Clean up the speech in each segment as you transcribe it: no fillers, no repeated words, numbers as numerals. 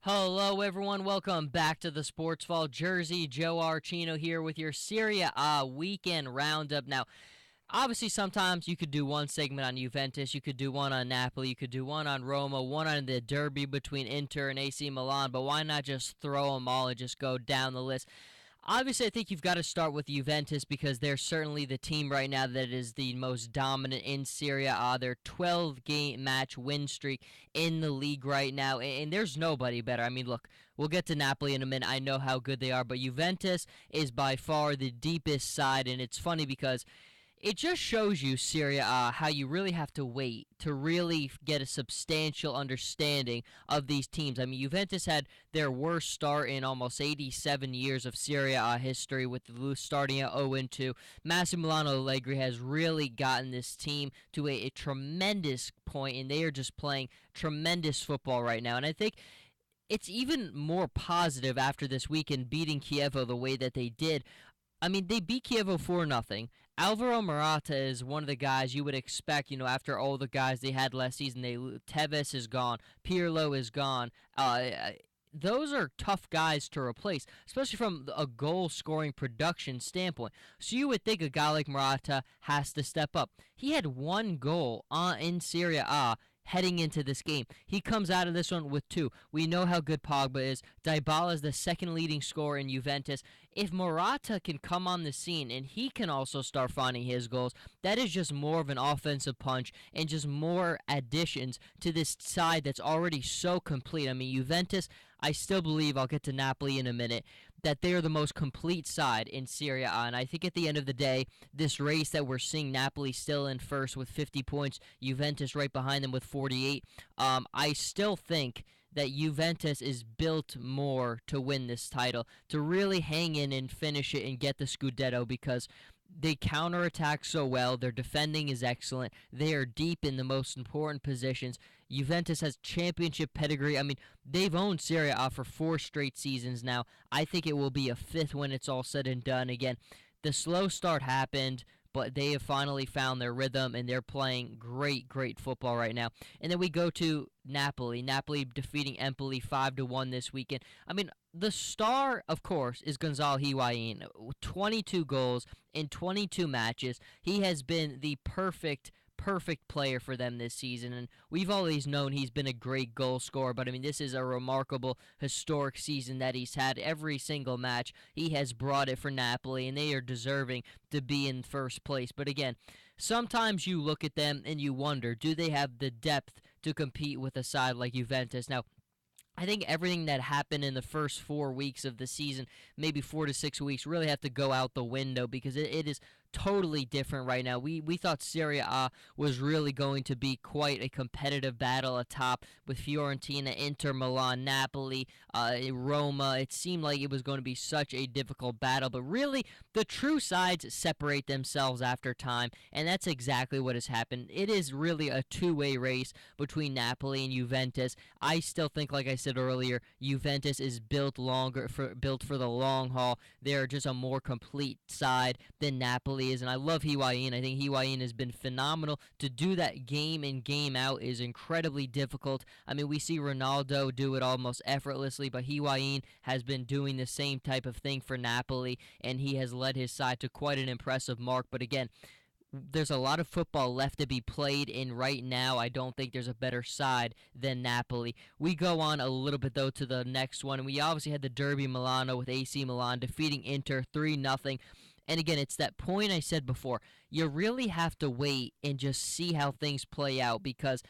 Hello, everyone. Welcome back to the Sports Vault Jersey. Joe Archino here with your Serie A weekend roundup. Now, obviously, sometimes you could do one segment on Juventus, you could do one on Napoli, you could do one on Roma, one on the derby between Inter and AC Milan, but why not just throw them all and just go down the list? Obviously, I think you've got to start with Juventus because they're certainly the team right now that is the most dominant in Serie A. Their 12-game match win streak in the league right now, and there's nobody better. I mean, look, we'll get to Napoli in a minute. I know how good they are, but Juventus is by far the deepest side, and it's funny because it just shows you, Serie A, how you really have to wait to really get a substantial understanding of these teams. I mean, Juventus had their worst start in almost 87 years of Serie A history with the starting at 0-2. Massimiliano Allegri has really gotten this team to a tremendous point, and they are just playing tremendous football right now. And I think it's even more positive after this weekend beating Chievo the way that they did. I mean, they beat Chievo 4-0. Alvaro Morata is one of the guys you would expect, after all the guys they had last season. Tevez is gone. Pirlo is gone. Those are tough guys to replace, especially from a goal-scoring production standpoint. So you would think a guy like Morata has to step up. He had one goal in Serie A heading into this game. He comes out of this one with two. We know how good Pogba is. Dybala is the second leading scorer in Juventus. If Morata can come on the scene and he can also start finding his goals, that is just more of an offensive punch and just more additions to this side that's already so complete. I mean, Juventus, I still believe, I'll get to Napoli in a minute, that they are the most complete side in Serie A. And I think at the end of the day, this race that we're seeing, Napoli still in first with 50 points, Juventus right behind them with 48. I still think that Juventus is built more to win this title, to really hang in and finish it and get the Scudetto, because they counterattack so well. Their defending is excellent. They are deep in the most important positions. Juventus has championship pedigree. I mean, they've owned Serie A for 4 straight seasons now. I think it will be a 5th when it's all said and done. Again, the slow start happened, but they have finally found their rhythm, and they're playing great, great football right now. And then we go to Napoli. Napoli defeating Empoli 5-1 this weekend. I mean, the star, of course, is Gonzalo Higuain. 22 goals in 22 matches. He has been the perfect player for them this season, and we've always known he's been a great goal scorer, but I mean, this is a remarkable historic season that he's had. Every single match he has brought it for Napoli, and they are deserving to be in first place. But again, sometimes you look at them and you wonder, do they have the depth to compete with a side like Juventus? Now, I think everything that happened in the first 4 weeks of the season, maybe 4 to 6 weeks, really have to go out the window, because it is totally different right now. We thought Serie A was really going to be quite a competitive battle atop with Fiorentina, Inter, Milan, Napoli, Roma. It seemed like it was going to be such a difficult battle, but really the true sides separate themselves after time, and that's exactly what has happened. It is really a two-way race between Napoli and Juventus. I still think, like I said earlier, Juventus is built for the long haul. They're just a more complete side than Napoli is, and I love Higuain. I think Higuain has been phenomenal. To do that game in, game out is incredibly difficult. I mean, we see Ronaldo do it almost effortlessly, but Higuain has been doing the same type of thing for Napoli, and he has led his side to quite an impressive mark. But again, there's a lot of football left to be played, and right now I don't think there's a better side than Napoli. We go on a little bit, though, to the next one, and we obviously had the Derby Milano with AC Milan defeating Inter 3-0. And again, it's that point I said before. You really have to wait and just see how things play out, because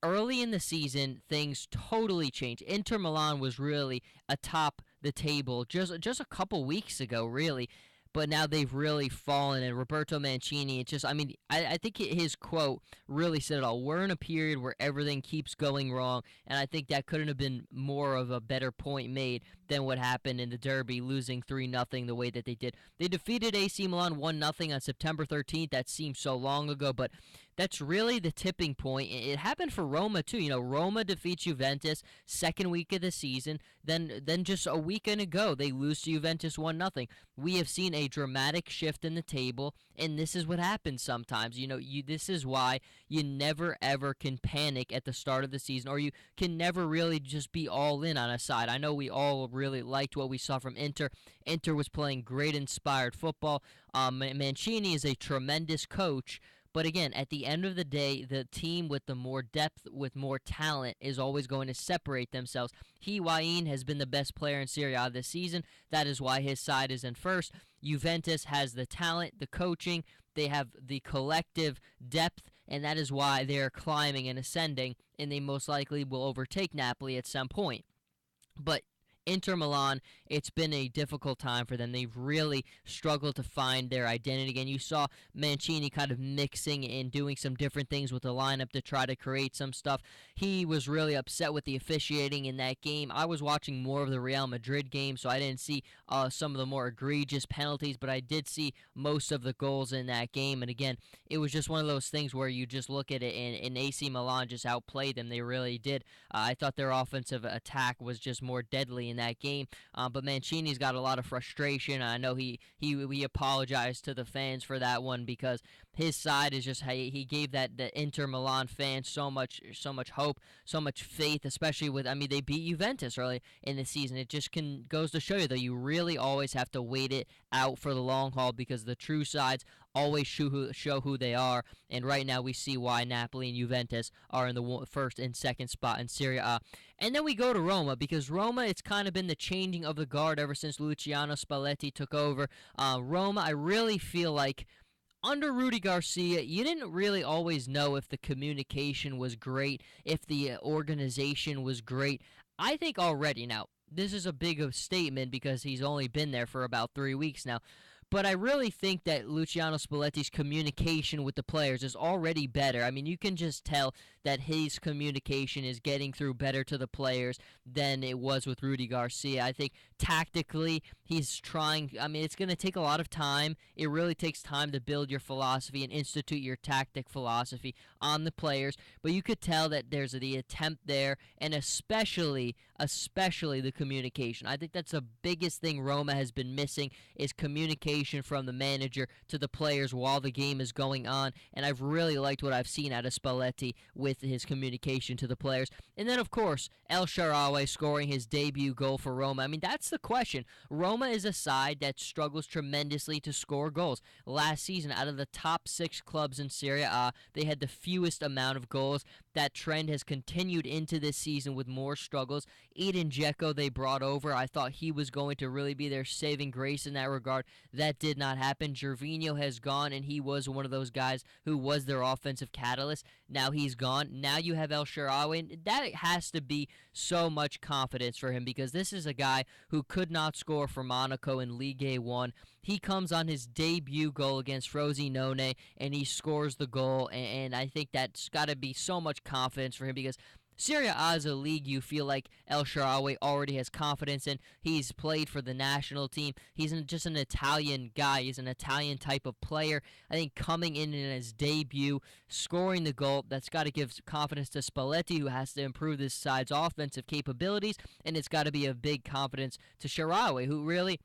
early in the season, things totally changed. Inter Milan was really atop the table just a couple weeks ago, really. But now they've really fallen, and Roberto Mancini, it's just, I mean, I think his quote really said it all. We're in a period where everything keeps going wrong, and I think that couldn't have been more of a better point made than what happened in the Derby, losing 3-0 the way that they did. They defeated AC Milan 1-0 on September 13th. That seems so long ago, but that's really the tipping point. It happened for Roma too. Roma defeats Juventus second week of the season. Then just a weekend ago, they lose to Juventus 1-0. We have seen a dramatic shift in the table, and this is what happens sometimes. This is why you never ever can panic at the start of the season, or you can never really just be all in on a side. I know we all really liked what we saw from Inter. Inter was playing great, inspired football. Mancini is a tremendous coach. But again, at the end of the day, the team with the more depth, with more talent, is always going to separate themselves. Higuain has been the best player in Serie A this season. That is why his side is in first. Juventus has the talent, the coaching, they have the collective depth, and that is why they're climbing and ascending, and they most likely will overtake Napoli at some point. But Inter Milan, it's been a difficult time for them. They've really struggled to find their identity again. You saw Mancini kind of mixing and doing some different things with the lineup to try to create some stuff. He was really upset with the officiating in that game. I was watching more of the Real Madrid game, so I didn't see some of the more egregious penalties, but I did see most of the goals in that game. And again, it was just one of those things where you just look at it, and AC Milan just outplayed them. They really did. I thought their offensive attack was just more deadly in that game. But Mancini's got a lot of frustration. I know he apologized to the fans for that one, because his side is just, he gave the Inter Milan fans so much hope, so much faith, especially with, they beat Juventus early in the season. It just goes to show you that you really always have to wait it out for the long haul, because the true sides always show who they are. And right now we see why Napoli and Juventus are in the first and second spot in Serie A. And then we go to Roma, because Roma, it's kind of been the changing of the guard ever since Luciano Spalletti took over. Roma, I really feel like under Rudy Garcia, you didn't really always know if the communication was great, if the organization was great. I think already now, this is a big statement because he's only been there for about 3 weeks now, but I really think that Luciano Spalletti's communication with the players is already better. You can just tell that his communication is getting through better to the players than it was with Rudy Garcia. I think tactically he's trying. It's going to take a lot of time. It really takes time to build your philosophy and institute your tactic philosophy on the players, but you could tell that there's the attempt there, and especially the communication. I think that's the biggest thing Roma has been missing, is communication from the manager to the players while the game is going on, and I've really liked what I've seen out of Spalletti with his communication to the players. And then, of course, El Shaarawy scoring his debut goal for Roma. That's the question. Roma is a side that struggles tremendously to score goals. Last season, out of the top 6 clubs in Serie A, they had the fewest amount of goals. That trend has continued into this season with more struggles. Edin Dzeko they brought over. I thought he was going to really be their saving grace in that regard. That did not happen. Gervinho has gone, and he was one of those guys who was their offensive catalyst. Now he's gone. Now you have El Shaarawy, and that has to be so much confidence for him, because this is a guy who could not score for Monaco in Ligue 1. He comes on his debut goal against Frosinone, and he scores the goal, and I think that's got to be so much confidence for him, because Serie A is a league you feel like El Shaarawy already has confidence in. He's played for the national team. He's just an Italian guy. He's an Italian type of player. I think coming in his debut, scoring the goal, that's got to give confidence to Spalletti, who has to improve this side's offensive capabilities, and it's got to be a big confidence to Shaarawy, who really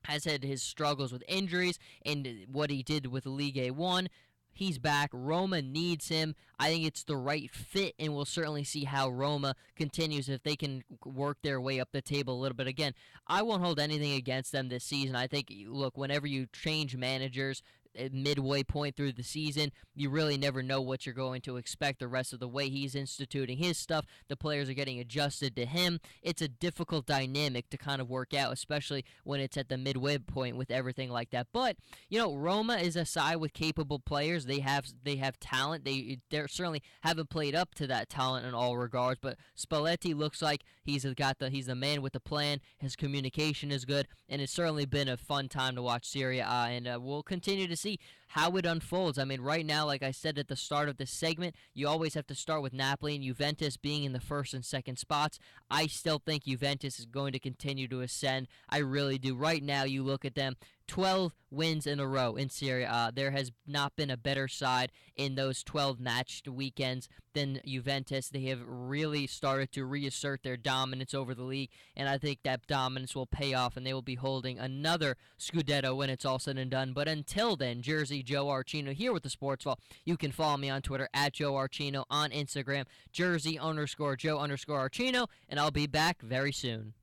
has had his struggles with injuries and what he did with Ligue 1. He's back. Roma needs him. I think it's the right fit, and we'll certainly see how Roma continues if they can work their way up the table a little bit. Again, I won't hold anything against them this season. I think, look, whenever you change managers at midway point through the season, you really never know what you're going to expect the rest of the way. He's instituting his stuff. The players are getting adjusted to him. It's a difficult dynamic to kind of work out, especially when it's at the midway point with everything like that. But, Roma is a side with capable players. They have talent. They certainly haven't played up to that talent in all regards, but Spalletti looks like he's the man with the plan. His communication is good, and it's certainly been a fun time to watch Serie A, and we'll continue to see how it unfolds. I mean, right now, like I said at the start of this segment, you always have to start with Napoli and Juventus being in the first and second spots. I still think Juventus is going to continue to ascend. I really do. Right now, you look at them, 12 wins in a row in Serie A. There has not been a better side in those 12 matched weekends than Juventus. They have really started to reassert their dominance over the league, and I think that dominance will pay off, and they will be holding another Scudetto when it's all said and done. But until then, Jersey Joe Archino here with the Sports Vault. You can follow me on Twitter at Joe Archino, on Instagram, Jersey_Joe_Archino, and I'll be back very soon.